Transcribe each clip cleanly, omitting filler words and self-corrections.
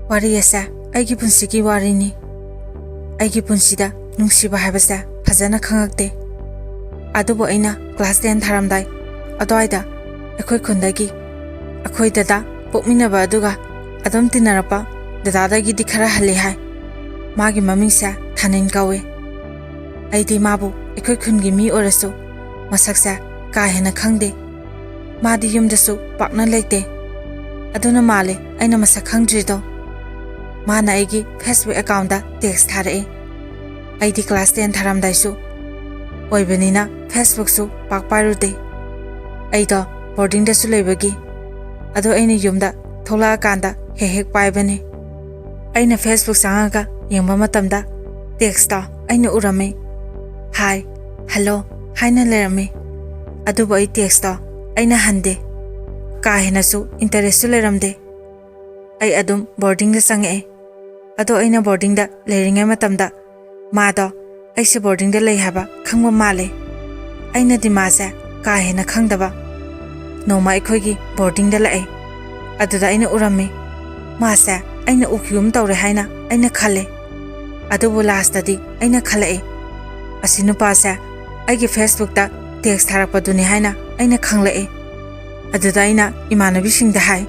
Wari asa aigi punsigi warini. Aigi punsida nungsiba haibasa fazana khangakte. Adubo aina class 10 tharamdai. Adoida akhoi khundagi akhoi dada pokminaba aduga adom tinarapa dadadagi dikhara hali hai. Magi mamingsa Thanin kawe. Aidi mabu akhoi khungi mi orasu masaksa ka hena khangde. Madi yumdasu pakna leite. Aduna male aina masak khangdrido. Mana aigi Facebook account da text tharae. Aidi class 10 tharamdai su. Oibanina Facebook su pakparude. Aido boarding da su leibagi. Ado aina yumda thola kanda hehek paibane. Aina Facebook sangaga yengba matamda text da aina urame. Hi, hello, haina lerame. Adubo ai text da aina hande. Ka hena su interest su leramde. Ai adum boarding da sangae. Ado aina boarding da leiringai matamda ma do aise boarding da lei haba khangba male. Aina di ma sa ka hena khangdaba. Noma ikhoigi boarding da lae. Aduda aina urame. Ma sa aina ukyum tawre haina aina khale. Adubo last di aina khalae. Asinu pa sa aigi Facebook da text tharapa duni haina aina khanglae. Aduda aina imanabi sing da hai.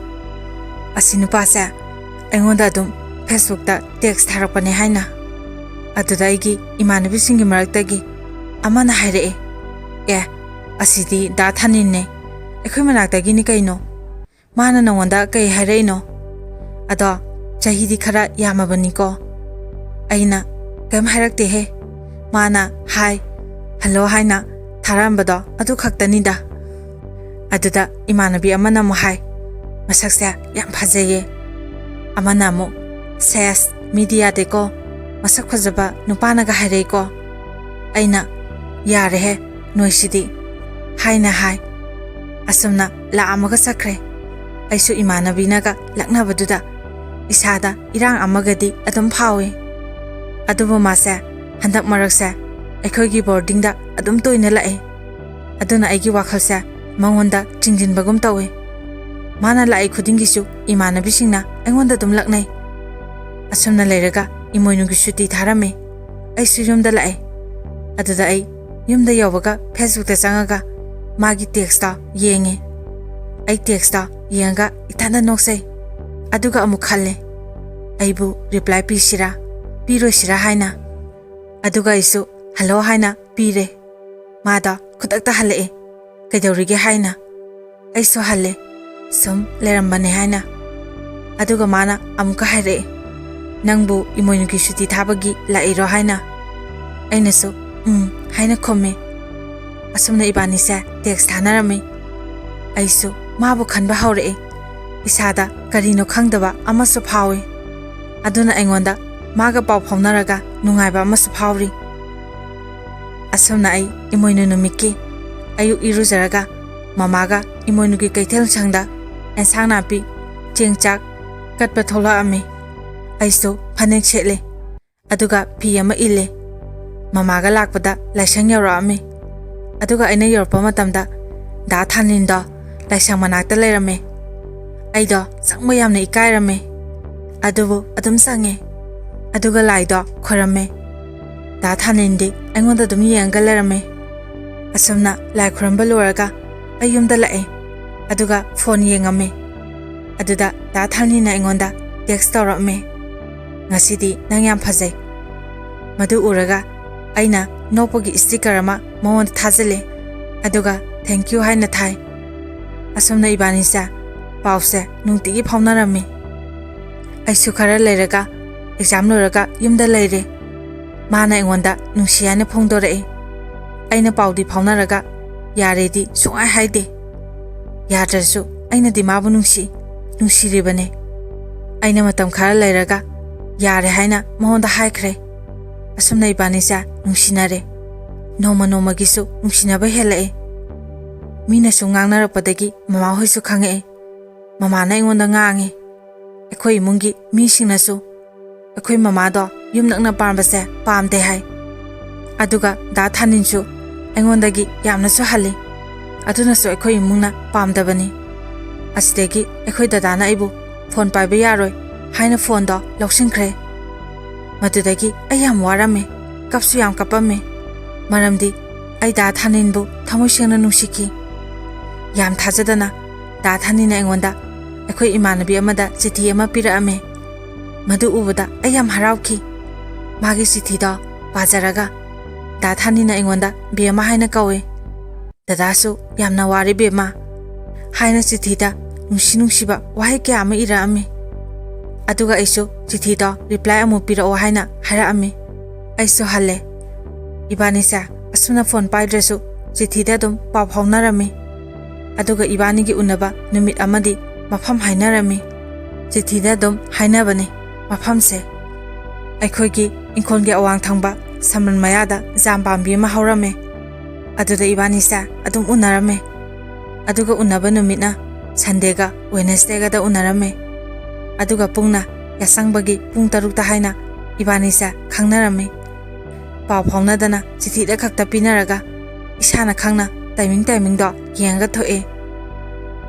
Asinu pa sa aingonda adum Facebook da text tharapane haina. Aduda aigi imanabi singi maraktagi amana haire. Asidi da Thanin ne. Ekhoi manaktagi ni kaino. Mana nawanda kai haire no. Ado chahidi khara yamabani ko. Aina kam hairakte he. Mana hi, hello haina tharambado adu khaktani da. Aduda imanabi amana mo hai. Masaksa yam phajaye. Amana mo Sayas media deko masak phajaba nupana ga haire ko. Aina yare he noisidi haina hai. Asumna la amaga sakre. Aisu imanabi naga lakna baduda isada irang amagadi adum phawe. Adubo masa handak maraksa aikhoigi boarding da adum toina lae. Aduna aigi wakhalsa mangonda chingjin bagum tawe. Mana lae khudingi su imanabi singna aingonda dum laknai. Asumna leiraga imoinugi shuti tharame. Aisu yumda lae. Aduda ai yumda yawaga Facebook da changaga magi text da yenge. Ai text da yenga itanda noksai. Aduga amu khalle. Aibu reply pisira pirosira haina. Aduga isu hello haina pire. Mada khudakta hale. Kaidawrige haina. Aisu halle. Sum lerambane haina. Aduga mana amka haire. Nangbu imoinugi shuti thabagi lairo haina. Ainasu haina khome. Asumna ibani sa text thanarame. Aisu mabu khanba haure. Isada karino khangdaba amasu phawe. Aduna aingonda maga paw phawnaraga nungaiba amasu phawri. Asumna ai imoinu numiki ayu iruzaraga mamaga imoinugi kaithel sangda ensang napi chengchak katpa thola ame. Aisu phanek sele aduga phi ama ile. Mamaga lakpada laisang yara ame. Aduga aina yorpa matamda da Thanin da laisang manakta leirame. Aido sangma yamna ikairame. Adubu adum sange. Aduga laido khorame. Da Thanin di aingonda dum yenga leirame. Asumna lai khoramba loraga ayumda lae. Aduga phone yengame. Aduda da Thanin na aingonda text torame. Ngasidi nang yam phajai. Madu uraga aina nopagi sticker ama mon thajale. Aduga thank you haina thai. Asumna ibani sa pause nungtigi phawnarame. Aisu khara leiraga exam loraga yumda leire. Mana aingonda nungsiane phongdore. Aina paudi phawnaraga yaredi sungai haide. Yadrasu aina di mabu nungsiribane. Aina matam khara leiraga yare haina mahonda haikre. Asumna ibani sa nungsinare. Noma gisu nungsinaba helae. Mina su ngangnarapadagi mama hoisu khangae. Mama na aingonda ngange. Ekhoi imungi mi singnasu ekhoi mama do yumnakna parmbase pamde hai. Aduga da Thanin su aingondagi yamna su hali. Aduna su ekhoi imungna pamdabani. Asidegi ekhoi dadana ibu phone paiba yaroi haina phone do lausinkhre madudagi ai yam warame kapsu yam kapame maramdi ai da thanin bu thamoi sengna nungsiki yam thajadana da thanina engonda akhoi imanabi amada chithi ama pira ame madu ubada ai yam harauki magi chithi do pajaraga da thanina engonda bema haina kawe dadasu yamna wari bema haina chithi da nungsiba wahai kya ama ira ame aduga aiso chithi do reply amu pira o haina hara ame aiso halle ibani sa asuna phone paidresu chithi da dum paw phaunarame aduga ibani gi unaba numit amadi mafam hainarame chithi da dum hainabane mafam se aikhoi gi inkon gi awang thangba samran mayada jambambi ma haurame aduda ibani sa adum unarame aduga unaba numitna Sandega Wednesday ga da unarame aduga pungna yasangbagi pung tarukta haina ibani sa khangnarame paw phaunadana chithi da khakta pinaraga isana khangna timing do yenga thoe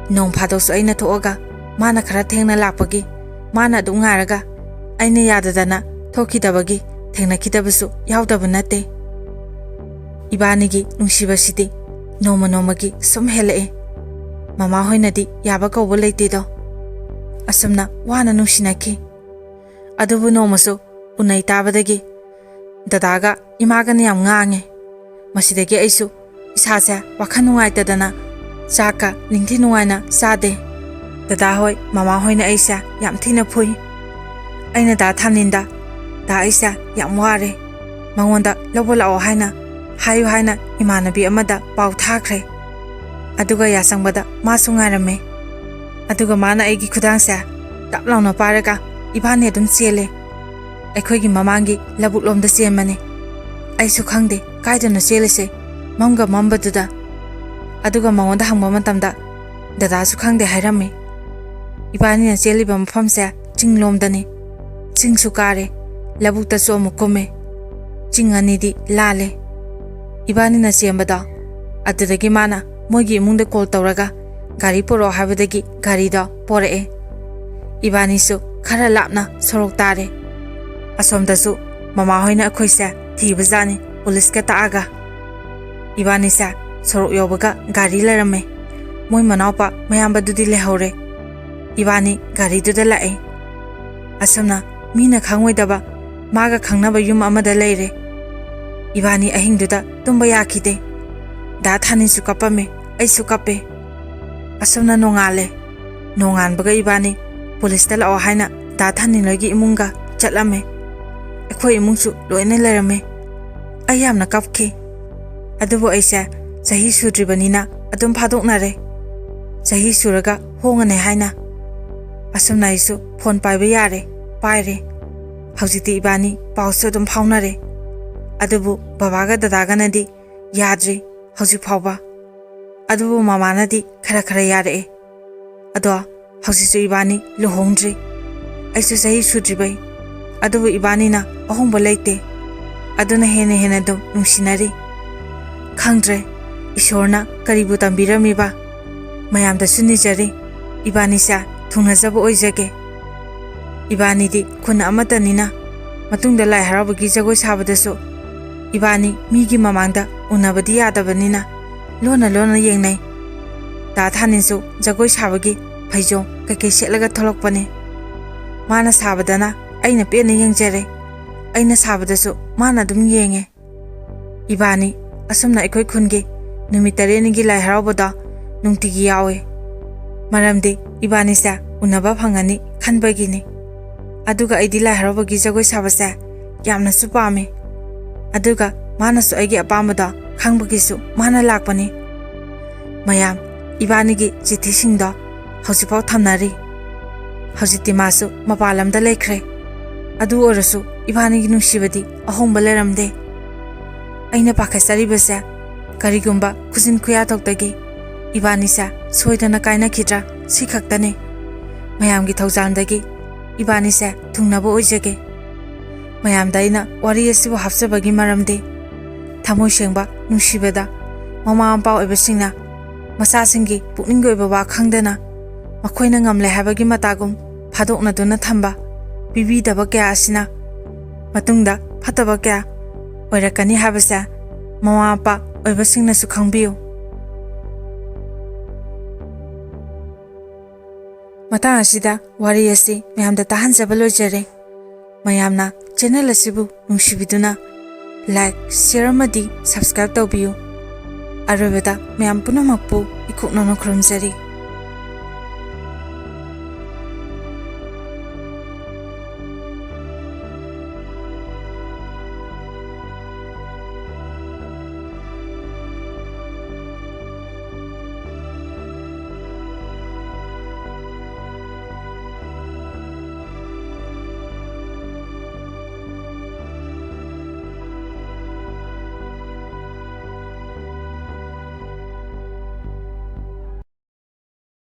nong phado su aina thoga mana khara thengna lakpagi mana du ngaraga aina yadadana thokidabagi thengna kidabasu yawdaba nate ibani gi nungsibasidi nomagi sum hele mama hoinadi yaba kauba leite do asumna wana nungsinaki adubu nomasu unai tabadagi dadaga imaga ni yam ngange masidagi aisu isasa wakhan nungaitadana chaka ningthi nungaina sade dada hoi mama hoina aisa yam thina phui aina da thaninda da aisa yam ware mangonda lobola o haina hayu haina imanabi amada pau thakre aduga yasangbada masu ngarame aduga mana aigi khudangsa taplawna paraga ibani adum chele aikhoigi mamangi labuk lomda semane aisu khangde kaidana chelese mamga mambaduda aduga mangonda hangba matamda dada su khangde hairame ibani na cheliba mafamsa chinglomdani chingsu kare labukta su amukume chinganidi lale ibani na sembada adudagi mana mogi imungde call tawraga gari poro habadagi gari do pore ibani su khara lapna sorok tare asomda su mama hoina akhoisa thibajani police ka taaga ibani sa sorok yobaga gari larame moi manawpa mayamba dudi lehore ibani gari du da lae asomna mina khangoi daba maga khangnaba yum amada leire ibani ahingduda tumba yakhide da thani su kapame aisu kape asomna nongan baga ibani police ta lao haina da thani logi imunga chatlame akhoi imungsu loine lerame ayamna kapke adubo aisa sahi sudribanina adum phadoknare sahi suraga hongane haina asomna isu phone paiba yare paire haujiti ibani pawsu adum phaunare adubu babaga dadaga nadi yadri hauji phawba adubu mama nadi khara yare ado hauji su ibani lohongdri aisu sahi sudribai adubu ibani na ahongba leite aduna hena dum nungsinari khangdre ishorna karibu tambiramiba mayamda sunijari ibani sa thungnajaba oijage ibani di khuna amatanina matungda lai harabagi jagoi sabadasu ibani migi mamangda unabadi yadabanina lona yengnai da thaninsu jagoi sabagi phaijo kake setlaga tholokpane mana sabadana aina pena yengjare aina sabadasu mana dum yenge ibani asumna ikoi khunge numitare gi lai harabada nungtigi yawe maramdi ibani sa unaba phangani khanbagini aduga aidi lai harabagi jagoi sabasa yamna su pame aduga mana su aigi apamada khangbagisu mana lakpani mayam ibani gi chithi singda hausipaw thamnari hausiti masu mapalamda lekhre adu orasu ibani gi nungsibadi ahongba leramde aina pakhasari basa karigumba khujin khuya toktagi ibani sa soidana kaina khidra sikhaktane mayam gi thawjandagi ibani sa thungnaba oijage mayam daina wari asibu hafsabagi maramde thamoi sengba nungsibada mama ampaw ebasingna masa singi pukning goi baba khangdana makhoina ngamle habagi matagum phadokna duna thamba ꯄꯤꯕꯤꯗꯕ ꯀꯌꯥ ꯑꯁꯤꯅ ꯃꯇꯨꯡꯗ ꯐꯠꯇꯕ ꯀꯌꯥ ꯑꯣꯏꯔꯛꯀꯅꯤ ꯍꯥꯏꯕꯁꯦ ꯃꯃꯥ ꯃꯄꯥ ꯑꯣꯏꯕꯁꯤꯡꯅꯁꯨ ꯈꯪꯕꯤꯌꯨ꯫ ꯃꯇꯥꯡ ꯑꯁꯤꯗ ꯋꯥꯔꯤ ꯑꯁꯤ ꯃꯌꯥꯝꯗ ꯇꯥꯍꯟꯖꯕ ꯂꯣꯏꯖꯔꯦ꯫ ꯃꯌꯥꯝꯅ ꯆꯦꯅꯦꯜ ꯑꯁꯤꯕꯨ ꯅꯨꯡꯁꯤꯕꯤꯗꯨꯅ ꯂꯥꯏꯛ, ꯁꯦꯌꯔ ꯑꯃꯗꯤ ꯁꯕꯁꯀ꯭ꯔꯥꯏꯕ ꯇꯧꯕꯤꯌꯨ꯫ ꯑꯔꯣꯏꯕꯗ ꯃꯌꯥꯝ ꯄꯨꯝꯅꯃꯛꯄꯨ ꯏꯀꯨꯛꯅꯅ ꯈꯨꯔꯨꯝꯖꯔꯤ꯫